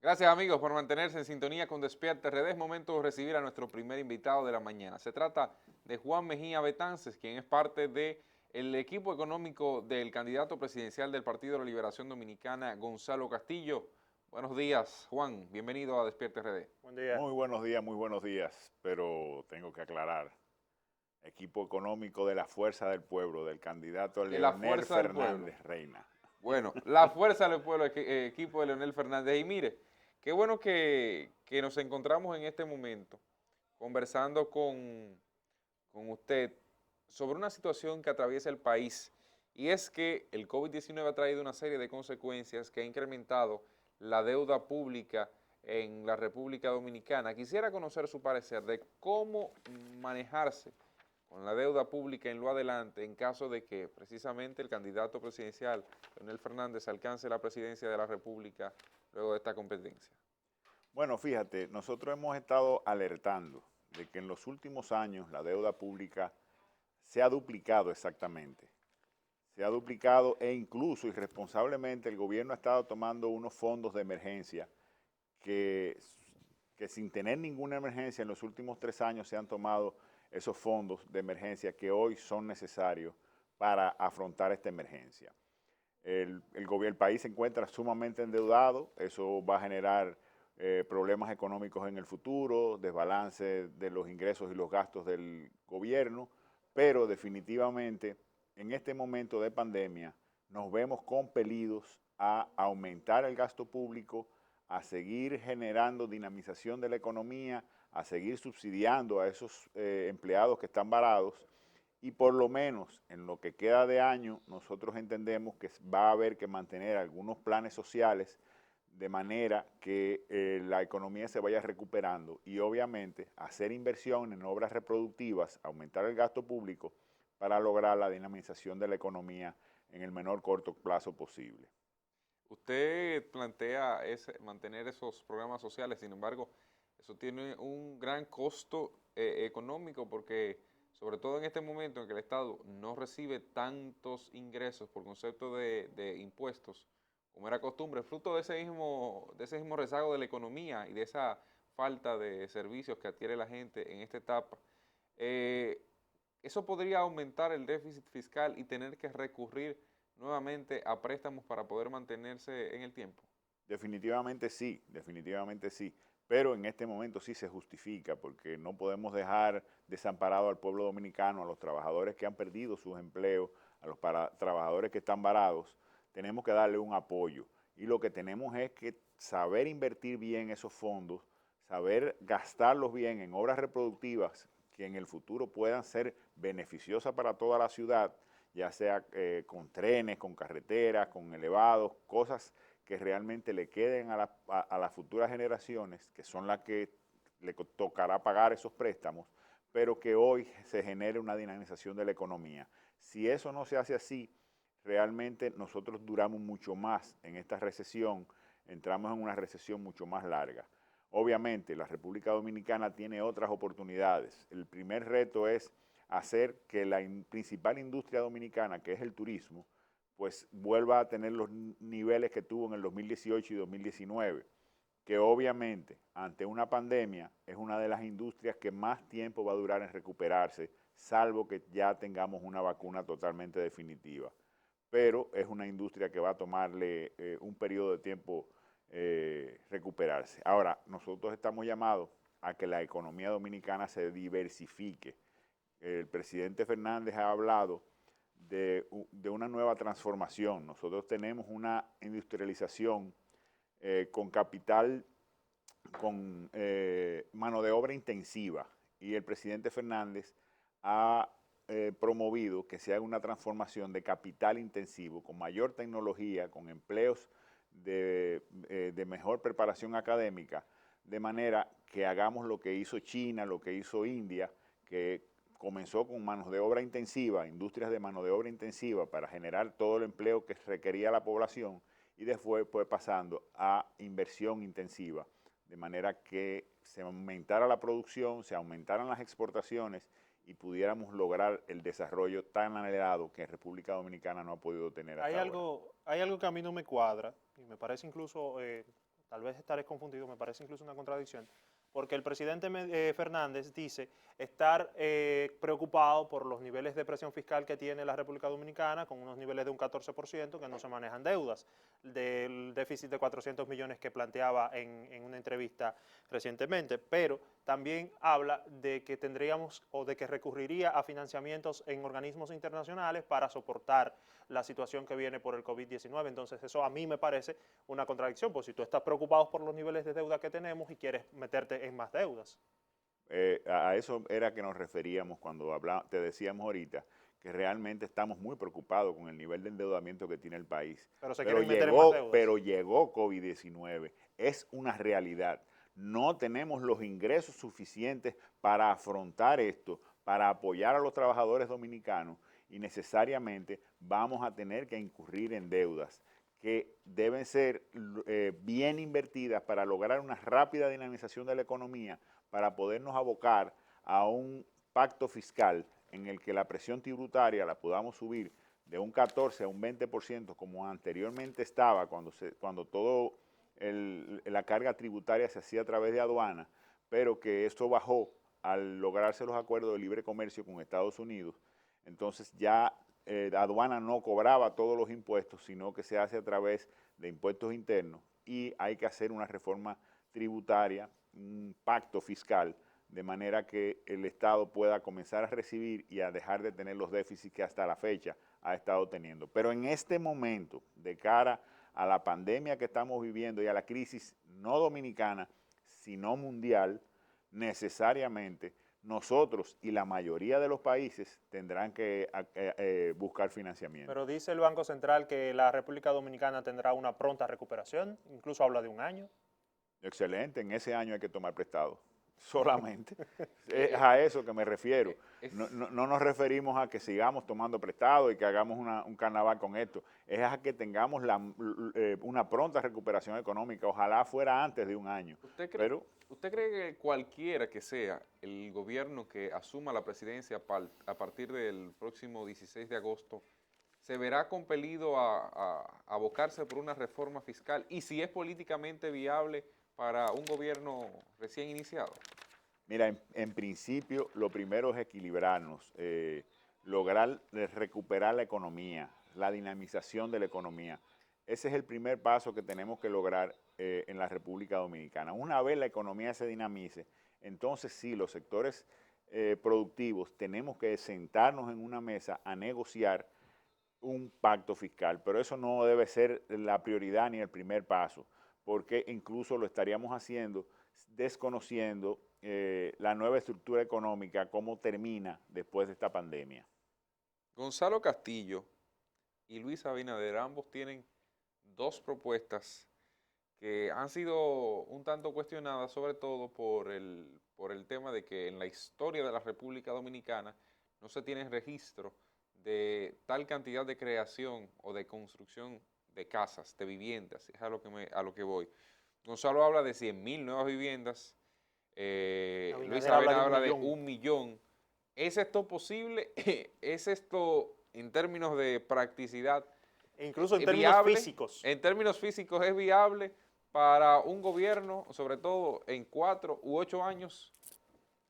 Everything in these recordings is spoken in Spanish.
Gracias amigos por mantenerse en sintonía con Despierta RD. Es momento de recibir a nuestro primer invitado de la mañana. Se trata de Juan Mejía Betances, quien es parte del equipo económico del candidato presidencial del Partido de la Liberación Dominicana, Gonzalo Castillo. Buenos días, Juan. Bienvenido a Despierta RD. Buen día. Muy buenos días, pero tengo que aclarar, equipo económico de la Fuerza del Pueblo, del candidato De la Leonel Fuerza del Pueblo. Fernández Reina. Bueno, la Fuerza del Pueblo, equipo de Leonel Fernández. Y mire, qué bueno que nos encontramos en este momento conversando con usted sobre una situación que atraviesa el país, y es que el COVID-19 ha traído una serie de consecuencias que ha incrementado la deuda pública en la República Dominicana. Quisiera conocer su parecer de cómo manejarse con la deuda pública en lo adelante en caso de que precisamente el candidato presidencial, Leonel Fernández, alcance la presidencia de la República luego de esta competencia. Bueno, fíjate, nosotros hemos estado alertando de que en los últimos años la deuda pública se ha duplicado exactamente. Se ha duplicado e incluso irresponsablemente el gobierno ha estado tomando unos fondos de emergencia que, que sin tener ninguna emergencia en los últimos 3 años se han tomado esos fondos de emergencia que hoy son necesarios para afrontar esta emergencia. El país se encuentra sumamente endeudado, eso va a generar problemas económicos en el futuro, desbalance de los ingresos y los gastos del gobierno, pero definitivamente en este momento de pandemia nos vemos compelidos a aumentar el gasto público, a seguir generando dinamización de la economía, a seguir subsidiando a esos empleados que están varados, y por lo menos en lo que queda de año nosotros entendemos que va a haber que mantener algunos planes sociales de manera que la economía se vaya recuperando y obviamente hacer inversión en obras reproductivas, aumentar el gasto público para lograr la dinamización de la economía en el menor corto plazo posible. Usted plantea mantener esos programas sociales, sin embargo, eso tiene un gran costo económico porque, sobre todo en este momento en que el Estado no recibe tantos ingresos por concepto de impuestos, como era costumbre, fruto de ese mismo rezago de la economía y de esa falta de servicios que adquiere la gente en esta etapa, eh, eso podría aumentar el déficit fiscal y tener que recurrir nuevamente a préstamos para poder mantenerse en el tiempo. Definitivamente sí, pero en este momento sí se justifica porque no podemos dejar desamparado al pueblo dominicano, a los trabajadores que han perdido sus empleos, a los trabajadores que están varados, tenemos que darle un apoyo y lo que tenemos es que saber invertir bien esos fondos, saber gastarlos bien en obras reproductivas que en el futuro puedan ser beneficiosas para toda la ciudad, ya sea con trenes, con carreteras, con elevados, cosas que realmente le queden a las futuras generaciones, que son las que le tocará pagar esos préstamos, pero que hoy se genere una dinamización de la economía. Si eso no se hace así, realmente nosotros duramos mucho más en esta recesión, entramos en una recesión mucho más larga. Obviamente, la República Dominicana tiene otras oportunidades. El primer reto es hacer que la principal industria dominicana, que es el turismo, pues vuelva a tener los niveles que tuvo en el 2018 y 2019, que obviamente ante una pandemia es una de las industrias que más tiempo va a durar en recuperarse, salvo que ya tengamos una vacuna totalmente definitiva. Pero es una industria que va a tomarle un periodo de tiempo recuperarse. Ahora, nosotros estamos llamados a que la economía dominicana se diversifique. El presidente Fernández ha hablado de una nueva transformación. Nosotros tenemos una industrialización con capital, con mano de obra intensiva y el presidente Fernández ha promovido que se haga una transformación de capital intensivo con mayor tecnología, con empleos de mejor preparación académica, de manera que hagamos lo que hizo China, lo que hizo India, que comenzó con manos de obra intensiva, industrias de mano de obra intensiva para generar todo el empleo que requería la población y después fue pasando a inversión intensiva, de manera que se aumentara la producción, se aumentaran las exportaciones y pudiéramos lograr el desarrollo tan anhelado que República Dominicana no ha podido tener Hay hasta ahora. algo, hay algo que a mí no me cuadra y me parece incluso tal vez estaré confundido, me parece incluso una contradicción, porque el presidente Fernández dice estar preocupado por los niveles de presión fiscal que tiene la República Dominicana, con unos niveles de un 14%, que no se manejan deudas, del déficit de 400 millones que planteaba en una entrevista recientemente, pero también habla de que tendríamos o de que recurriría a financiamientos en organismos internacionales para soportar la situación que viene por el COVID-19. Entonces eso a mí me parece una contradicción, pues si tú estás preocupado por los niveles de deuda que tenemos y quieres meterte en más deudas. A eso era que nos referíamos cuando te decíamos ahorita que realmente estamos muy preocupados con el nivel de endeudamiento que tiene el país. Pero se quieren meter en más deudas. Pero llegó COVID-19, es una realidad. No tenemos los ingresos suficientes para afrontar esto, para apoyar a los trabajadores dominicanos y necesariamente vamos a tener que incurrir en deudas que deben ser bien invertidas para lograr una rápida dinamización de la economía, para podernos abocar a un pacto fiscal en el que la presión tributaria la podamos subir de un 14 a un 20% como anteriormente estaba cuando todo la carga tributaria se hacía a través de aduana, pero que esto bajó al lograrse los acuerdos de libre comercio con Estados Unidos. Entonces ya aduana no cobraba todos los impuestos, sino que se hace a través de impuestos internos y hay que hacer una reforma tributaria, un pacto fiscal, de manera que el Estado pueda comenzar a recibir y a dejar de tener los déficits que hasta la fecha ha estado teniendo. Pero en este momento, de cara a la pandemia que estamos viviendo y a la crisis no dominicana, sino mundial, necesariamente nosotros y la mayoría de los países tendrán que buscar financiamiento. Pero dice el Banco Central que la República Dominicana tendrá una pronta recuperación, incluso habla de un año. Excelente, en ese año hay que tomar prestado, solamente. Es a eso que me refiero. No nos referimos a que sigamos tomando prestado y que hagamos un carnaval con esto. Es a que tengamos una pronta recuperación económica. Ojalá fuera antes de un año. ¿Usted cree que cualquiera que sea el gobierno que asuma la presidencia a partir del próximo 16 de agosto se verá compelido a abocarse por una reforma fiscal? Y si es políticamente viable para un gobierno recién iniciado. Mira, en principio lo primero es equilibrarnos, lograr recuperar la economía, la dinamización de la economía. Ese es el primer paso que tenemos que lograr en la República Dominicana. Una vez la economía se dinamice, entonces sí, los sectores productivos tenemos que sentarnos en una mesa a negociar un pacto fiscal, pero eso no debe ser la prioridad ni el primer paso, porque incluso lo estaríamos haciendo desconociendo la nueva estructura económica, cómo termina después de esta pandemia. Gonzalo Castillo y Luis Abinader, ambos tienen dos propuestas que han sido un tanto cuestionadas, sobre todo por el tema de que en la historia de la República Dominicana no se tiene registro de tal cantidad de creación o de construcción de casas, de viviendas, es a lo que voy. Gonzalo habla de 100,000 nuevas viviendas, Luis Abinader habla de 1,000,000. ¿Es esto posible? ¿Es esto en términos de practicidad? E incluso en términos físicos. En términos físicos, ¿es viable para un gobierno, sobre todo en 4 u 8 años?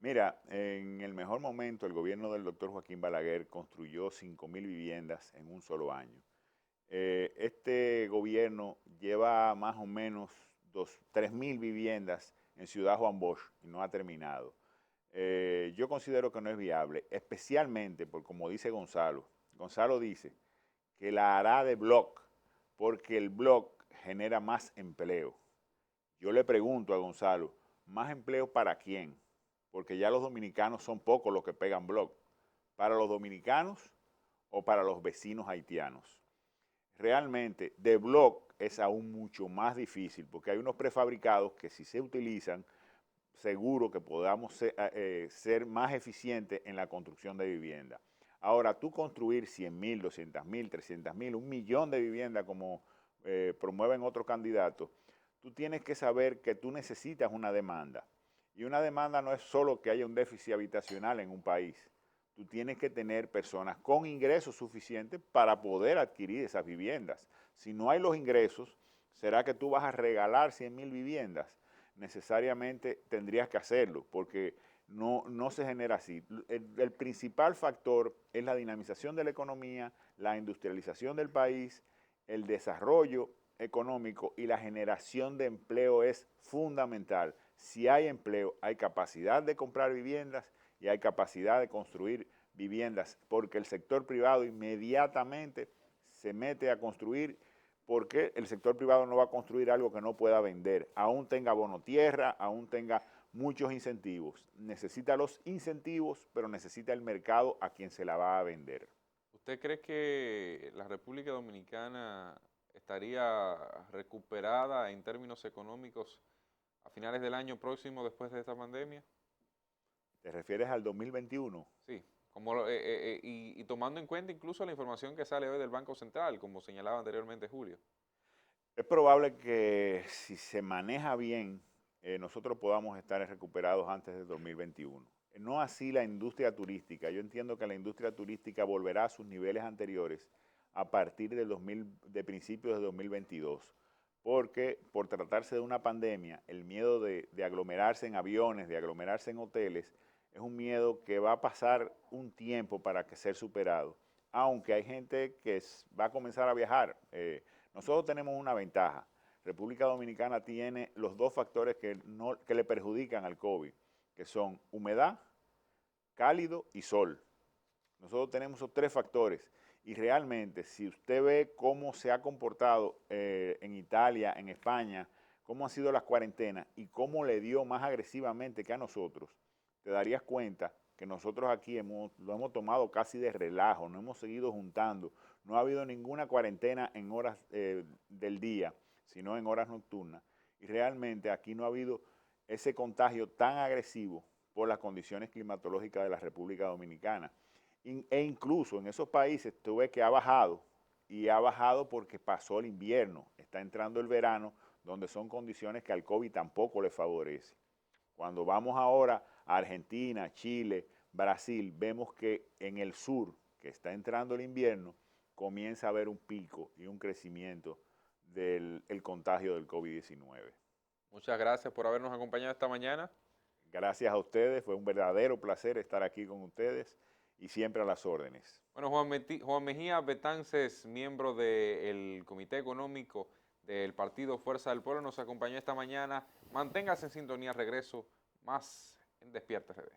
Mira, en el mejor momento el gobierno del doctor Joaquín Balaguer construyó 5,000 viviendas en un solo año. Este gobierno lleva más o menos 3,000 viviendas en Ciudad Juan Bosch y no ha terminado. Yo considero que no es viable, especialmente por como dice Gonzalo. Gonzalo dice que la hará de block porque el block genera más empleo. Yo le pregunto a Gonzalo, ¿más empleo para quién? Porque ya los dominicanos son pocos los que pegan block. ¿Para los dominicanos o para los vecinos haitianos? Realmente, de block es aún mucho más difícil porque hay unos prefabricados que si se utilizan, seguro que podamos ser más eficientes en la construcción de vivienda. Ahora, tú construir 100,000, 200,000, 300,000, 1,000,000 de viviendas como promueven otros candidatos, tú tienes que saber que tú necesitas una demanda. Y una demanda no es solo que haya un déficit habitacional en un país. Tú tienes que tener personas con ingresos suficientes para poder adquirir esas viviendas. Si no hay los ingresos, ¿Será que tú vas a regalar 100.000 viviendas? Necesariamente tendrías que hacerlo, porque no se genera así. El principal factor es la dinamización de la economía, la industrialización del país, el desarrollo económico y la generación de empleo es fundamental. Si hay empleo, hay capacidad de comprar viviendas y hay capacidad de construir viviendas, porque el sector privado inmediatamente se mete a construir, porque el sector privado no va a construir algo que no pueda vender, aún tenga bono tierra, aún tenga muchos incentivos. Necesita los incentivos, pero necesita el mercado a quien se la va a vender. ¿Usted cree que la República Dominicana estaría recuperada en términos económicos a finales del año próximo después de esta pandemia? ¿Te refieres al 2021? Sí, y tomando en cuenta incluso la información que sale hoy del Banco Central, como señalaba anteriormente Julio. Es probable que si se maneja bien, nosotros podamos estar recuperados antes del 2021. No así la industria turística. Yo entiendo que la industria turística volverá a sus niveles anteriores a partir de principios de 2022, porque por tratarse de una pandemia, el miedo de aglomerarse en aviones, de aglomerarse en hoteles, es un miedo que va a pasar un tiempo para que ser superado, aunque hay gente que va a comenzar a viajar. Nosotros tenemos una ventaja. República Dominicana tiene los dos factores que le perjudican al COVID, que son humedad, cálido y sol. Nosotros tenemos esos tres factores y realmente si usted ve cómo se ha comportado en Italia, en España, cómo han sido las cuarentenas y cómo le dio más agresivamente que a nosotros, te darías cuenta que nosotros aquí lo hemos tomado casi de relajo, no hemos seguido juntando, no ha habido ninguna cuarentena en horas del día, sino en horas nocturnas. Y realmente aquí no ha habido ese contagio tan agresivo por las condiciones climatológicas de la República Dominicana. E incluso en esos países tú ves que ha bajado, y ha bajado porque pasó el invierno, está entrando el verano, donde son condiciones que al COVID tampoco le favorece. Cuando vamos ahora a Argentina, Chile, Brasil, vemos que en el sur, que está entrando el invierno, comienza a haber un pico y un crecimiento del contagio del COVID-19. Muchas gracias por habernos acompañado esta mañana. Gracias a ustedes, fue un verdadero placer estar aquí con ustedes y siempre a las órdenes. Bueno, Juan Mejía Betances, miembro del Comité Económico del Partido Fuerza del Pueblo, nos acompañó esta mañana. Manténgase en sintonía, regreso más en Despierta TV.